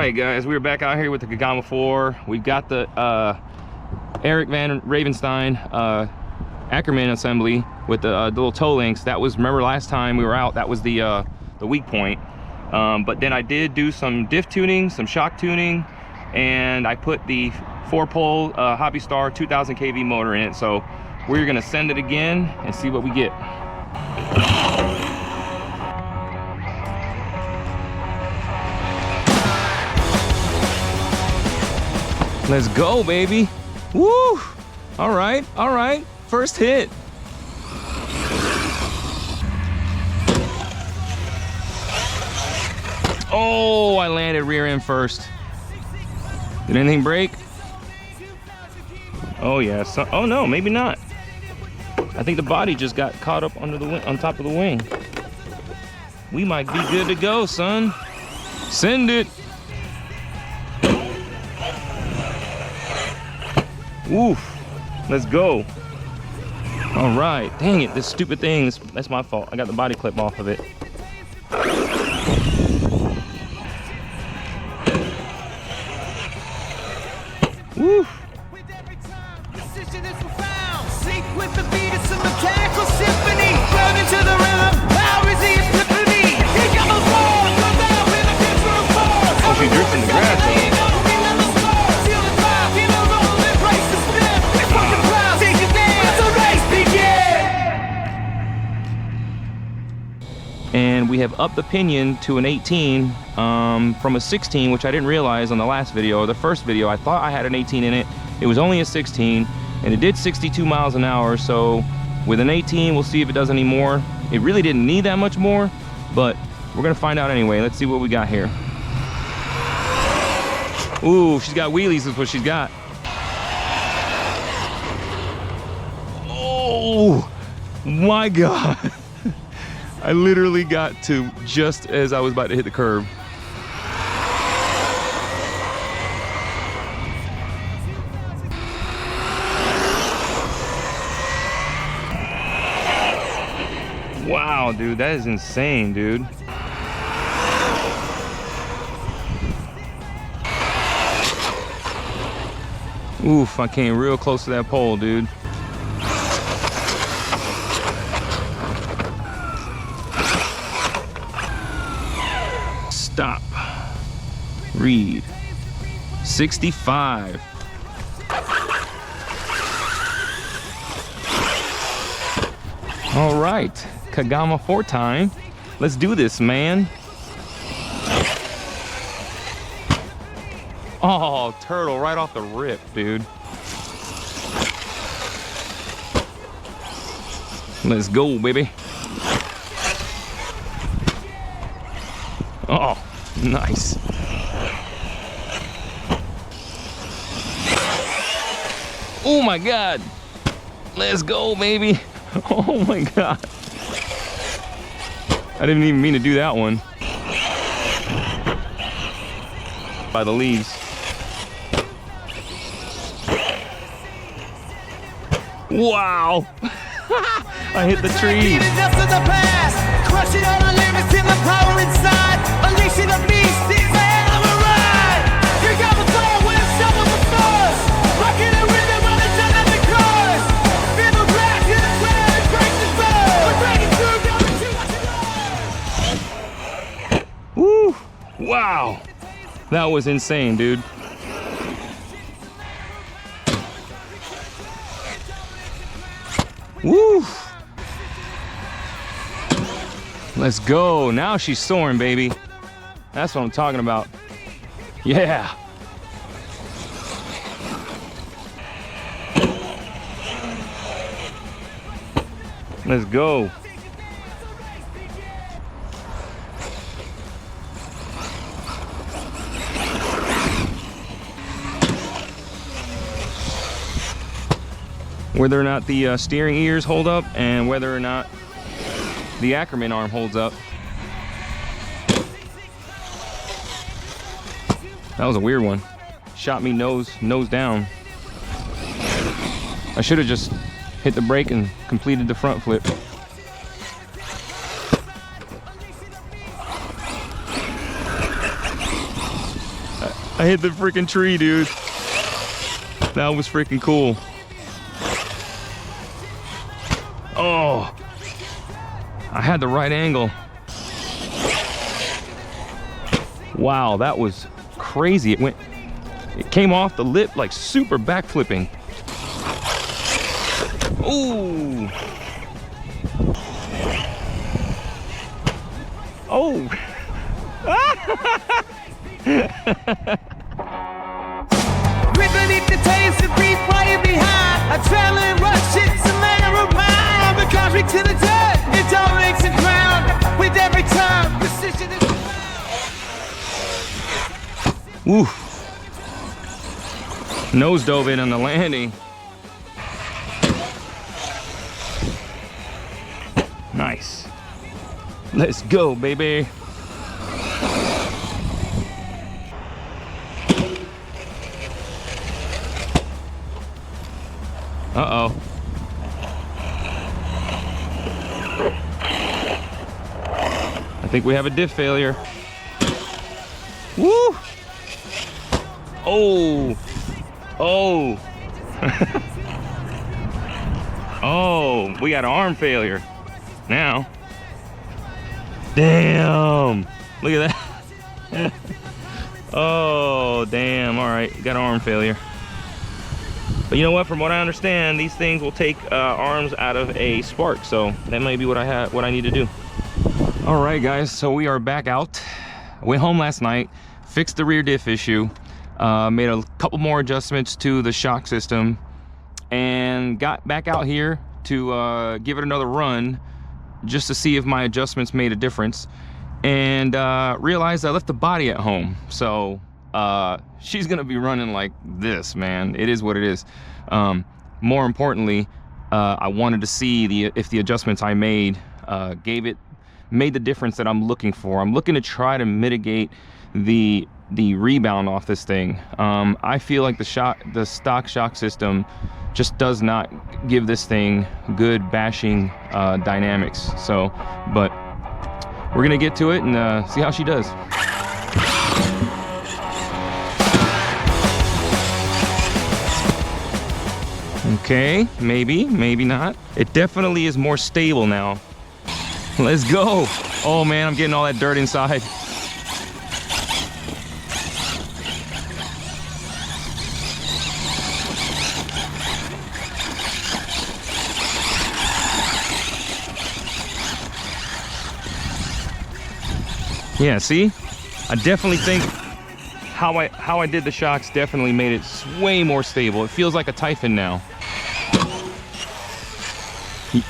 right, guys, we were back out here with the KAGAMA 4. We've got the Erik Van Ravenstein ackerman assembly with the little toe links. That was, remember last time we were out, that was the weak point. But then I did do some diff tuning, some shock tuning, and I put the 4-pole Hobby Star 2000 kV motor in it. So we're gonna send it again and see what we get. Let's go, baby. Woo! All right, all right. First hit. Oh, I landed rear end first. Did anything break? Oh yeah. Oh no, maybe not. I think the body just got caught up under the wing, on top of the wing. We might be good to go, son. Send it. Oof, let's go. All right, dang it, this stupid thing, that's my fault. I got the body clip off of it. Woo. Oh, she drifts in the grass, though. And we have upped the pinion to an 18 from a 16, which I didn't realize on the last video, or the first video. I thought I had an 18 in it. It was only a 16, and it did 62 miles an hour. So with an 18, we'll see if it does any more. It really didn't need that much more, but we're gonna find out anyway. Let's see what we got here. Ooh, she's got wheelies is what she's got. Oh my God. I literally got to just as I was about to hit the curb. Wow, dude, that is insane, dude. Oof, I came real close to that pole, dude. Stop. Read. 65. All right, KAGAMA 4 time. Let's do this, man. Oh, turtle right off the rip, dude. Let's go, baby. Oh, nice. Oh my God. Let's go, baby. Oh my God. I didn't even mean to do that one. By the leaves. Wow. I hit the tree. Crushing all the limits in the power inside. Unleashing the beast, it's a hell of a ride. You got the soul with a shovel of force. Rocking the rhythm on the time of the chorus. Feel the grass in the sweat and break the soul. We're ready to go to watch it. Woo! Wow. That was insane, dude. Woo! Let's go. Now she's soaring, baby. That's what I'm talking about. Yeah. Let's go. Whether or not the steering ears hold up and whether or not the ackerman arm holds up. That was a weird one. Shot me nose down. I should have just hit the brake and completed the front flip. I hit the freaking tree, dude. That was freaking cool. Oh, I had the right angle. Wow, that was crazy. It came off the lip like super backflipping. Ooh. Oh. Beneath the taste of beef quiet behind. Adrenaline rush, it's a layer of mine. The concrete to the dirt, it all makes the ground. With every turn, precision is. Woo. Nose dove in on the landing. Nice. Let's go, baby. Uh-oh. I think we have a diff failure. Woo! Oh! Oh! Oh, we got an arm failure. Now. Damn! Look at that. Oh, damn. All right, got an arm failure. But you know what? From what I understand, these things will take arms out of a spark, so that may be what I need to do. All right, guys. So we are back out. Went home last night, fixed the rear diff issue, made a couple more adjustments to the shock system, and got back out here to give it another run, just to see if my adjustments made a difference. And realized I left the body at home, so. She's gonna be running like this, man. It is what it is. More importantly, I wanted to see if the adjustments I made made the difference that I'm looking for. I'm looking to try to mitigate the rebound off this thing. I feel like the stock shock system just does not give this thing good bashing dynamics. So, but we're gonna get to it and see how she does. Okay, maybe not. It definitely is more stable now. Let's go. Oh man, I'm getting all that dirt inside. Yeah, see? I definitely think how I did the shocks definitely made it way more stable. It feels like a Typhon now.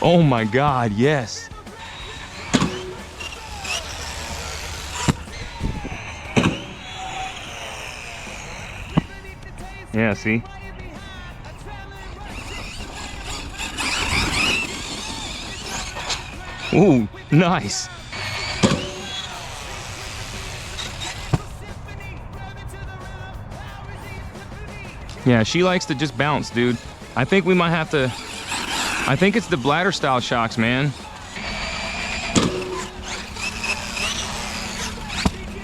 Oh my God, yes. Yeah, see? Ooh, nice. Yeah, she likes to just bounce, dude. I think we might have to, I think it's the bladder style shocks, man.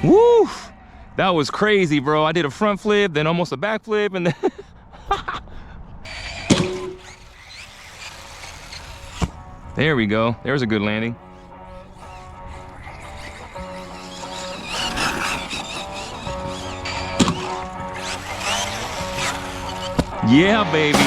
Woo! That was crazy, bro. I did a front flip, then almost a back flip, and then... There we go. There's a good landing. Yeah, baby.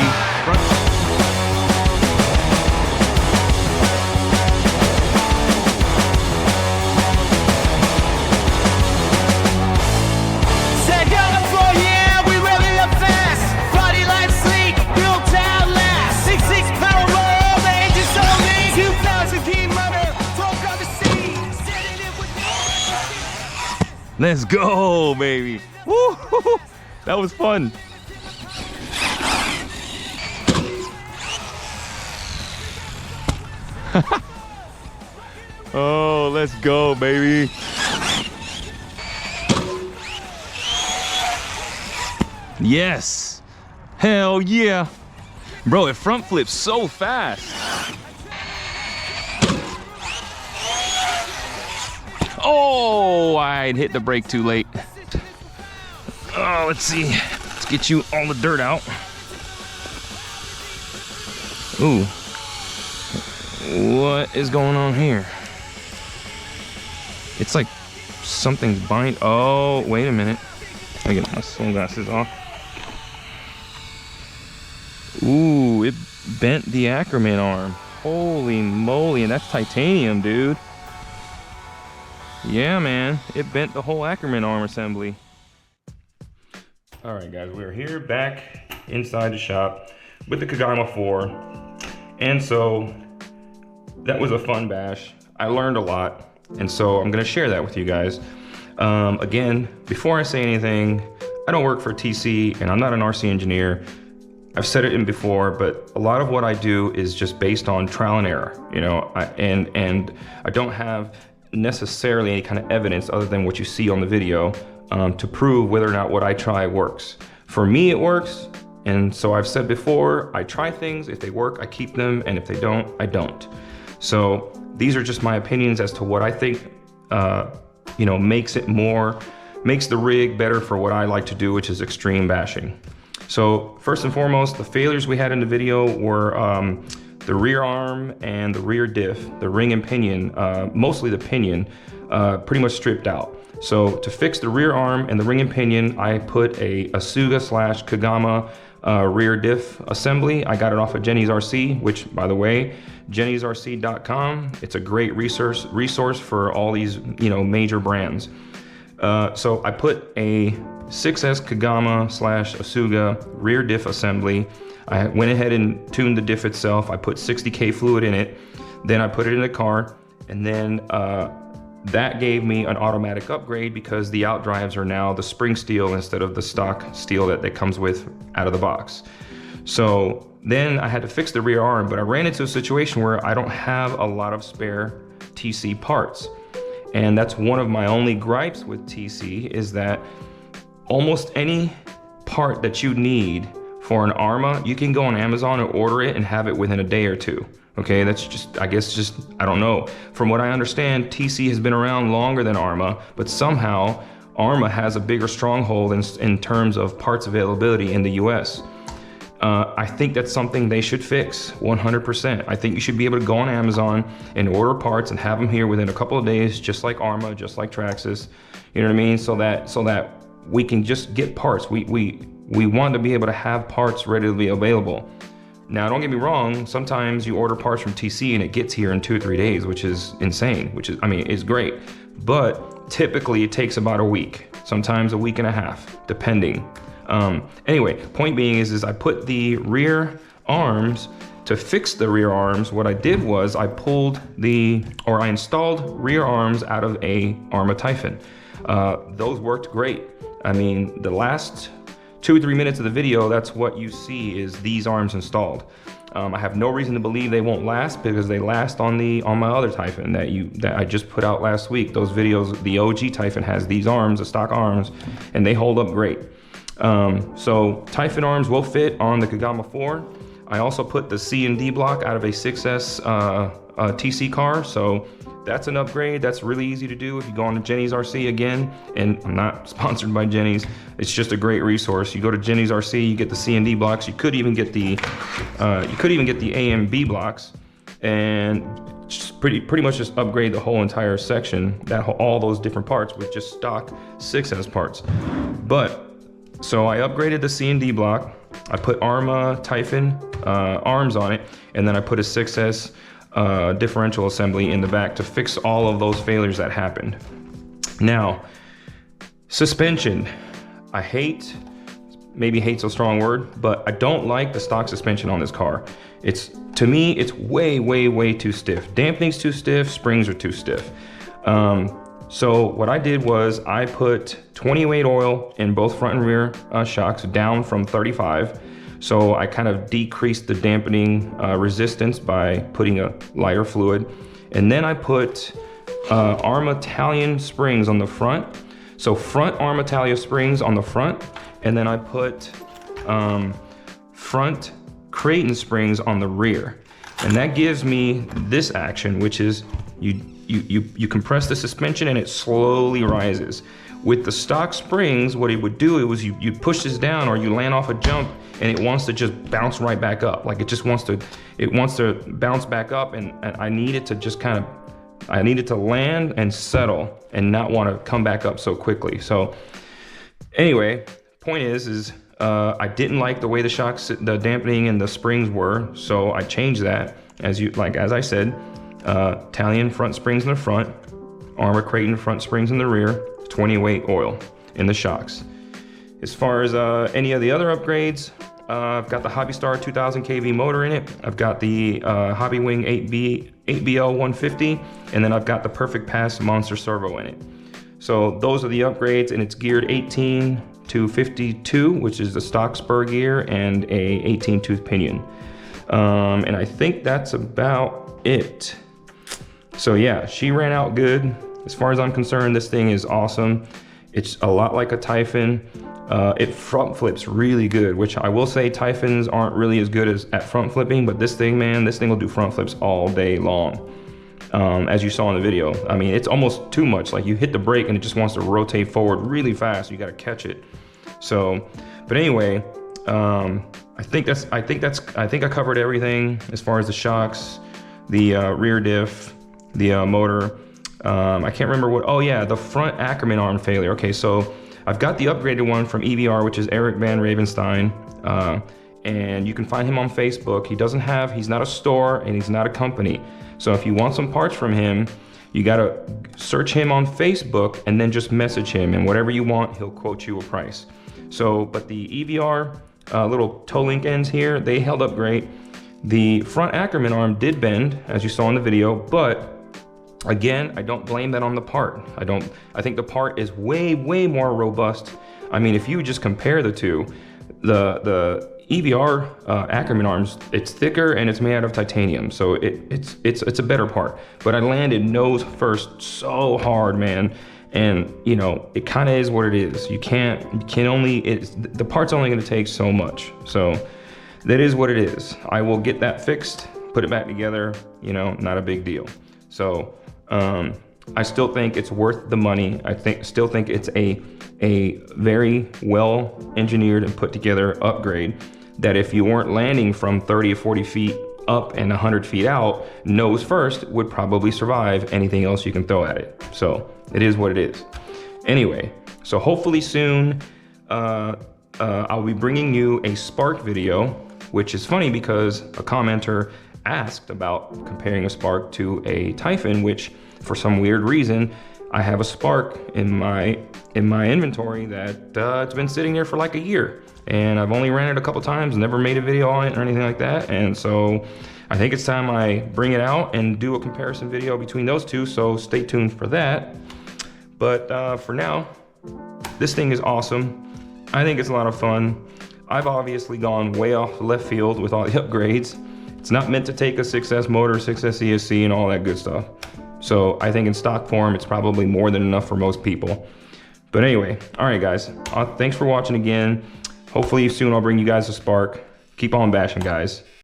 Let's go, baby. Woo! That was fun. Oh, let's go, baby. Yes. Hell yeah. Bro, it front flips so fast. Oh, I hit the brake too late. Oh, let's see. Let's get you all the dirt out. Ooh. What is going on here? It's like something's bind. Oh, wait a minute. I get my sunglasses off. Ooh, it bent the Ackerman arm. Holy moly, and that's titanium, dude. Yeah, man, it bent the whole Ackerman arm assembly. All right, guys, we're here back inside the shop with the KAGAMA 4. And so that was a fun bash. I learned a lot. And so I'm gonna share that with you guys. Again, before I say anything, I don't work for TC and I'm not an RC engineer. I've said it in before, but a lot of what I do is just based on trial and error, you know, and I don't have necessarily any kind of evidence other than what you see on the video to prove whether or not what I try works. For me, it works. And so I've said before, I try things. If they work, I keep them. And if they don't, I don't. So these are just my opinions as to what I think, you know, makes the rig better for what I like to do, which is extreme bashing. So first and foremost, the failures we had in the video were the rear arm and the rear diff, the ring and pinion, mostly the pinion, pretty much stripped out. So to fix the rear arm and the ring and pinion, I put a Asuga / KAGAMA rear diff assembly. I got it off of Jenny's RC, which, by the way, jennysrc.com. It's a great resource for all these, you know, major brands. So I put a 6S KAGAMA / Asuga rear diff assembly. I went ahead and tuned the diff itself. I put 60K fluid in it. Then I put it in the car, and then that gave me an automatic upgrade because the out drives are now the spring steel instead of the stock steel that comes with out of the box. So then I had to fix the rear arm, but I ran into a situation where I don't have a lot of spare TC parts. And that's one of my only gripes with TC, is that almost any part that you need for an ARMA, you can go on Amazon and order it and have it within a day or two. Okay, that's just, I guess just, I don't know. From what I understand, TC has been around longer than ARMA, but somehow ARMA has a bigger stronghold in terms of parts availability in the US. I think that's something they should fix 100%. I think you should be able to go on Amazon and order parts and have them here within a couple of days, just like ARMA, just like Traxxas. You know what I mean? So that we can just get parts. We want to be able to have parts readily available. Now, don't get me wrong, sometimes you order parts from TC and it gets here in 2 or 3 days, which is insane, which is, I mean, it's great. But typically it takes about a week, sometimes a week and a half, depending. Anyway, point being is I put the rear arms. To fix the rear arms, what I did was I installed rear arms out of a ARMA Typhon. Those worked great. I mean, the last 2 or 3 minutes of the video, that's what you see is these arms installed. I have no reason to believe they won't last because they last on my other Typhon that I just put out last week. Those videos, the OG Typhon has these arms, the stock arms, and they hold up great. So Typhon arms will fit on the KAGAMA 4. I also put the C and D block out of a 6S TC car, so that's an upgrade. That's really easy to do if you go on to Jenny's RC again, and I'm not sponsored by Jenny's. It's just a great resource. You go to Jenny's RC, you get the C and D blocks. You could even get the A and B blocks, and just pretty much just upgrade the whole entire section, all those different parts with just stock 6S parts. But so I upgraded the C and D block. I put ARMA Typhon arms on it, and then I put a 6S differential assembly in the back to fix all of those failures that happened. Now, suspension. I hate, maybe hate's a strong word, but I don't like the stock suspension on this car. To me, it's way too stiff. Dampening's too stiff, springs are too stiff. So what I did was I put 20-weight oil in both front and rear shocks down from 35. So I kind of decreased the dampening resistance by putting a lighter fluid. And then I put ARMA Italian springs on the front. So front ARMA Italian springs on the front. And then I put front Creighton springs on the rear. And that gives me this action, which is you compress the suspension and it slowly rises. With the stock springs, what it would do was you push this down or you land off a jump and it wants to just bounce right back up. Like it wants to bounce back up, and I need it to just I need it to land and settle and not want to come back up so quickly. So anyway, point is I didn't like the way the shocks, the dampening and the springs were, so I changed that. As I said, Italian front springs in the front, Armor Creighton front springs in the rear, 20 weight oil in the shocks. As far as any of the other upgrades, I've got the Hobby Star 2000 kV motor in it. I've got the Hobby Wing 8BL 150, and then I've got the Perfect Pass Monster Servo in it. So those are the upgrades, and it's geared 18 to 52, which is the stock spur gear, and a 18 tooth pinion. And I think that's about it. So yeah, she ran out good. As far as I'm concerned, this thing is awesome. It's a lot like a Typhon. It front flips really good, which I will say Typhons aren't really as good as at front flipping, but this thing, man, this thing will do front flips all day long. As you saw in the video. I mean, it's almost too much. Like, you hit the brake and it just wants to rotate forward really fast. You got to catch it. So, but anyway, I think I covered everything as far as the shocks, the rear diff, the motor. I can't remember what. Oh yeah, the front Ackerman arm failure. Okay, so I've got the upgraded one from EVR, which is Erik Van Ravenstein, and you can find him on Facebook. He's not a store and he's not a company. So if you want some parts from him, you gotta search him on Facebook and then just message him, and whatever you want, he'll quote you a price. So, but the EVR little toe link ends here, they held up great. The front Ackerman arm did bend, as you saw in the video, but again, I don't blame that on the part. I think the part is way more robust. I mean, if you just compare the two, the EVR Ackerman arms, it's thicker and it's made out of titanium, so it's a better part. But I landed nose first so hard, man, and you know, it kind of is what it is. The part's only going to take so much, so that is what it is. I will get that fixed, put it back together, you know, not a big deal. So I still think it's worth the money. Still think it's a very well engineered and put together upgrade that if you weren't landing from 30 or 40 feet up and 100 feet out, nose first would probably survive anything else you can throw at it. So it is what it is. Anyway, so hopefully soon I'll be bringing you a Spark video, which is funny because a commenter asked about comparing a Spark to a Typhon, which for some weird reason I have a Spark in my inventory that it's been sitting there for like a year, and I've only ran it a couple times, never made a video on it or anything like that. And so I think it's time I bring it out and do a comparison video between those two, so stay tuned for that. But for now, this thing is awesome. I think it's a lot of fun. I've obviously gone way off left field with all the upgrades. It's not meant to take a 6S motor, 6S ESC, and all that good stuff. So I think in stock form, it's probably more than enough for most people. But anyway, all right, guys. Thanks for watching again. Hopefully soon I'll bring you guys a Spark. Keep on bashing, guys.